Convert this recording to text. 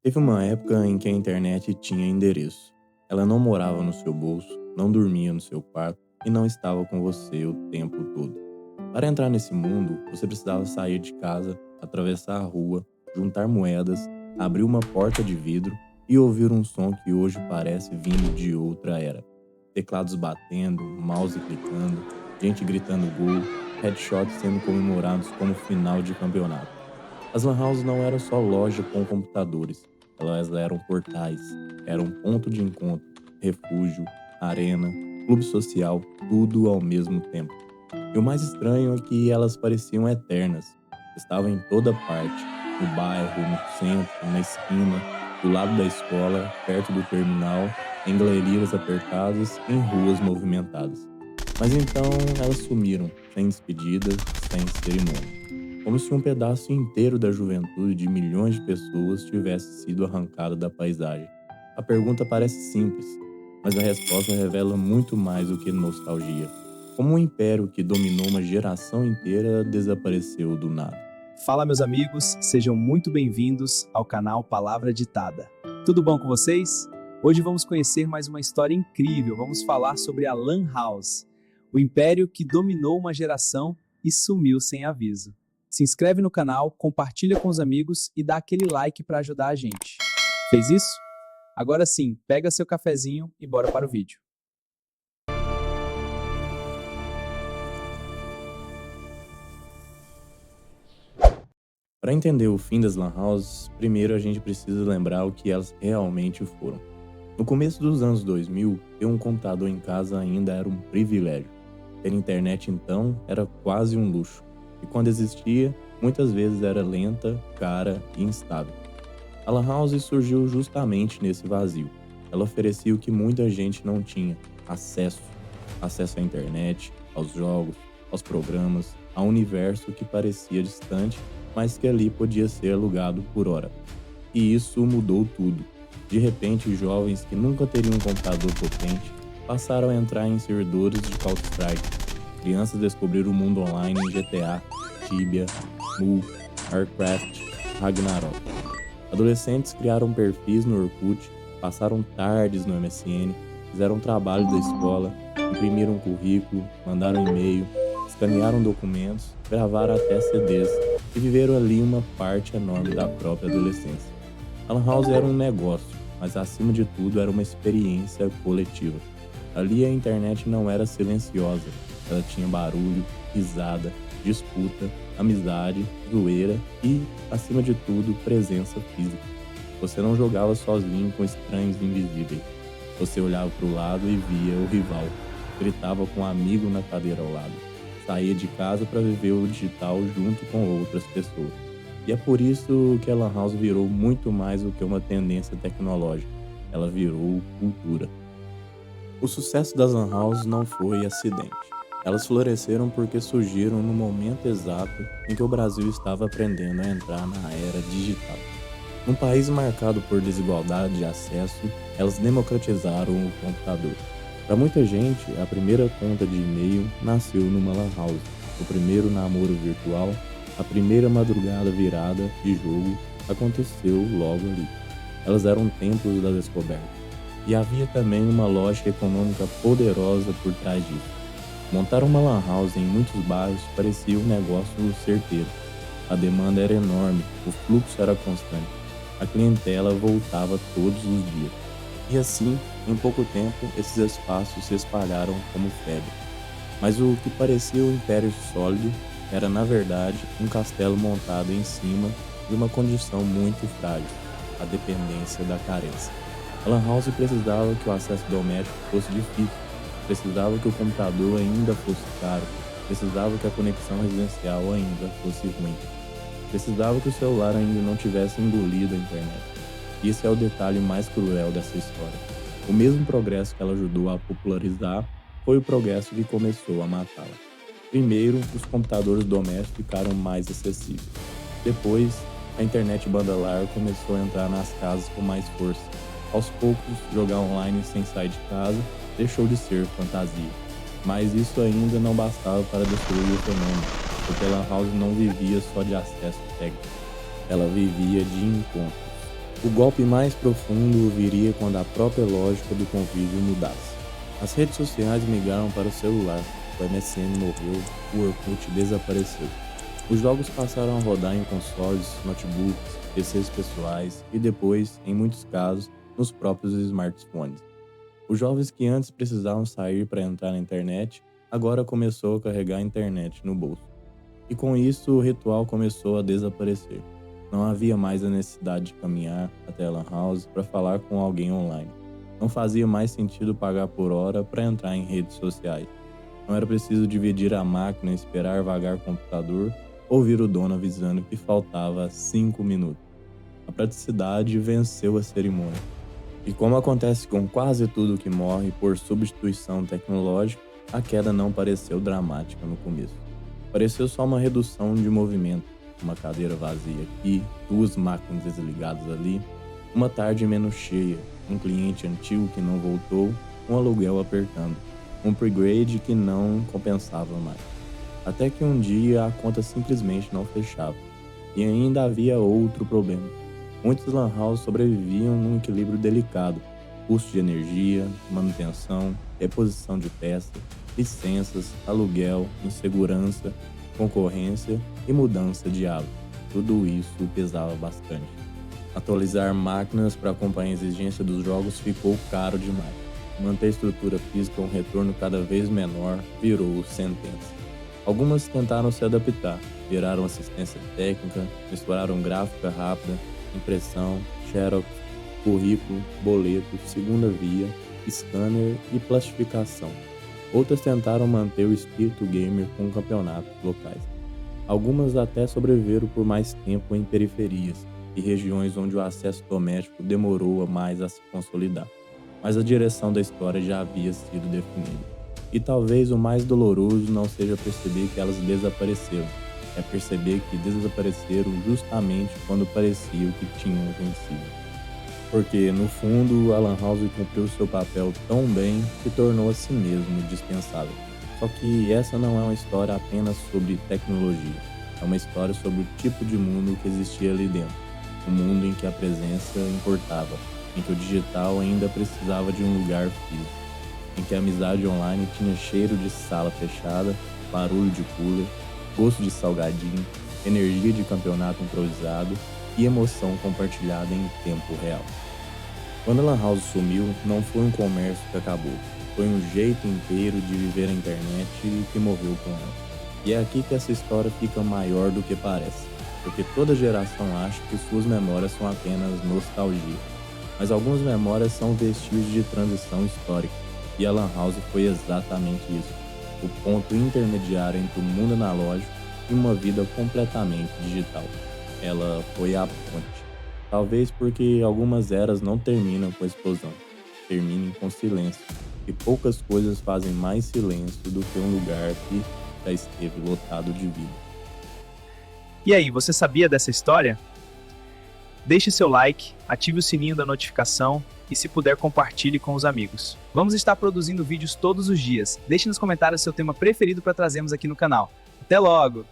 Teve uma época em que a internet tinha endereço. Ela não morava no seu bolso, não dormia no seu quarto e não estava com você o tempo todo. Para entrar nesse mundo, você precisava sair de casa, atravessar a rua, juntar moedas, abrir uma porta de vidro e ouvir um som que hoje parece vindo de outra era. Teclados batendo, mouse clicando, gente gritando gol, headshots sendo comemorados como final de campeonato. As lan houses não eram só loja com computadores, elas eram portais, eram ponto de encontro, refúgio, arena, clube social, tudo ao mesmo tempo. E o mais estranho é que elas pareciam eternas. Estavam em toda parte, no bairro, no centro, na esquina, do lado da escola, perto do terminal, em galerias apertadas, em ruas movimentadas. Mas então elas sumiram, sem despedida, sem cerimônia. Como se um pedaço inteiro da juventude de milhões de pessoas tivesse sido arrancado da paisagem. A pergunta parece simples, mas a resposta revela muito mais do que nostalgia. Como um império que dominou uma geração inteira desapareceu do nada. Fala, meus amigos, sejam muito bem-vindos ao canal Palavra Ditada. Tudo bom com vocês? Hoje vamos conhecer mais uma história incrível. Vamos falar sobre a Lan House, o império que dominou uma geração e sumiu sem aviso. Se inscreve no canal, compartilha com os amigos e dá aquele like para ajudar a gente. Fez isso? Agora sim, pega seu cafezinho e bora para o vídeo. Para entender o fim das lan houses, primeiro a gente precisa lembrar o que elas realmente foram. No começo dos anos 2000, ter um computador em casa ainda era um privilégio. Ter internet então era quase um luxo. E quando existia, muitas vezes era lenta, cara e instável. A Lan House surgiu justamente nesse vazio. Ela oferecia o que muita gente não tinha: acesso. Acesso à internet, aos jogos, aos programas, a um universo que parecia distante, mas que ali podia ser alugado por hora. E isso mudou tudo. De repente, jovens que nunca teriam um computador potente passaram a entrar em servidores de Counter-Strike. Crianças descobriram o mundo online em GTA, Tibia, Mu, Warcraft, Ragnarok. Adolescentes criaram perfis no Orkut, passaram tardes no MSN, fizeram trabalho da escola, imprimiram um currículo, mandaram e-mail, escanearam documentos, gravaram até CDs e viveram ali uma parte enorme da própria adolescência. A Lan House era um negócio, mas acima de tudo era uma experiência coletiva. Ali a internet não era silenciosa, ela tinha barulho, risada, disputa, amizade, zoeira e, acima de tudo, presença física. Você não jogava sozinho com estranhos invisíveis. Você olhava para o lado e via o rival. Gritava com um amigo na cadeira ao lado. Saía de casa para viver o digital junto com outras pessoas. E é por isso que a Lan House virou muito mais do que uma tendência tecnológica. Ela virou cultura. O sucesso das Lan Houses não foi acidente. Elas floresceram porque surgiram no momento exato em que o Brasil estava aprendendo a entrar na era digital. Num país marcado por desigualdade de acesso, elas democratizaram o computador. Para muita gente, a primeira conta de e-mail nasceu numa Lan House, o primeiro namoro virtual, a primeira madrugada virada de jogo aconteceu logo ali. Elas eram templos da descoberta. E havia também uma lógica econômica poderosa por trás disso. Montar uma lan house em muitos bairros parecia um negócio certeiro. A demanda era enorme, o fluxo era constante. A clientela voltava todos os dias. E assim, em pouco tempo, esses espaços se espalharam como febre. Mas o que parecia um império sólido era, na verdade, um castelo montado em cima de uma condição muito frágil, a dependência da carência. A lan house precisava que o acesso doméstico fosse difícil, precisava que o computador ainda fosse caro, precisava que a conexão residencial ainda fosse ruim, precisava que o celular ainda não tivesse engolido a internet. Esse é o detalhe mais cruel dessa história. O mesmo progresso que ela ajudou a popularizar foi o progresso que começou a matá-la. Primeiro, os computadores domésticos ficaram mais acessíveis. Depois, a internet banda larga começou a entrar nas casas com mais força. Aos poucos, jogar online sem sair de casa deixou de ser fantasia. Mas isso ainda não bastava para destruir o fenômeno, porque a Lan House não vivia só de acesso técnico, ela vivia de encontros. O golpe mais profundo viria quando a própria lógica do convívio mudasse. As redes sociais migraram para o celular, o MSN morreu, o Orkut desapareceu. Os jogos passaram a rodar em consoles, notebooks, PCs pessoais e depois, em muitos casos, nos próprios smartphones. Os jovens que antes precisavam sair para entrar na internet, agora começou a carregar a internet no bolso. E com isso o ritual começou a desaparecer. Não havia mais a necessidade de caminhar até a Lan House para falar com alguém online. Não fazia mais sentido pagar por hora para entrar em redes sociais. Não era preciso dividir a máquina e esperar vagar o computador, ouvir o dono avisando que faltava 5 minutos. A praticidade venceu a cerimônia. E como acontece com quase tudo que morre por substituição tecnológica, a queda não pareceu dramática no começo. Pareceu só uma redução de movimento, uma cadeira vazia aqui, 2 máquinas desligadas ali, uma tarde menos cheia, um cliente antigo que não voltou, um aluguel apertando, um upgrade que não compensava mais. Até que um dia a conta simplesmente não fechava. E ainda havia outro problema. Muitos lan houses sobreviviam num equilíbrio delicado: custo de energia, manutenção, reposição de peças, licenças, aluguel, insegurança, concorrência e mudança de hábito. Tudo isso pesava bastante. Atualizar máquinas para acompanhar a exigência dos jogos ficou caro demais. Manter a estrutura física com um retorno cada vez menor virou sentença. Algumas tentaram se adaptar, viraram assistência técnica, misturaram gráfica rápida, impressão, xerox, currículo, boleto, segunda via, scanner e plastificação. Outras tentaram manter o espírito gamer com campeonatos locais. Algumas até sobreviveram por mais tempo em periferias e regiões onde o acesso doméstico demorou mais a se consolidar. Mas a direção da história já havia sido definida. E talvez o mais doloroso não seja perceber que elas desapareceram, é perceber que desapareceram justamente quando parecia que tinham vencido. Porque, no fundo, a Lan House cumpriu seu papel tão bem que tornou a si mesmo dispensável. Só que essa não é uma história apenas sobre tecnologia, é uma história sobre o tipo de mundo que existia ali dentro. Um mundo em que a presença importava, em que o digital ainda precisava de um lugar físico, em que a amizade online tinha cheiro de sala fechada, barulho de cooler, gosto de salgadinho, energia de campeonato improvisado e emoção compartilhada em tempo real. Quando a Lan House sumiu, não foi um comércio que acabou, foi um jeito inteiro de viver a internet que morreu com ela. E é aqui que essa história fica maior do que parece, porque toda geração acha que suas memórias são apenas nostalgia, mas algumas memórias são vestígios de transição histórica, e a Lan House foi exatamente isso, o ponto intermediário entre o mundo analógico e uma vida completamente digital. Ela foi a ponte. Talvez porque algumas eras não terminam com a explosão, terminam com silêncio, e poucas coisas fazem mais silêncio do que um lugar que já esteve lotado de vida. E aí, você sabia dessa história? Deixe seu like, ative o sininho da notificação e, se puder, compartilhe com os amigos. Vamos estar produzindo vídeos todos os dias. Deixe nos comentários seu tema preferido para trazermos aqui no canal. Até logo!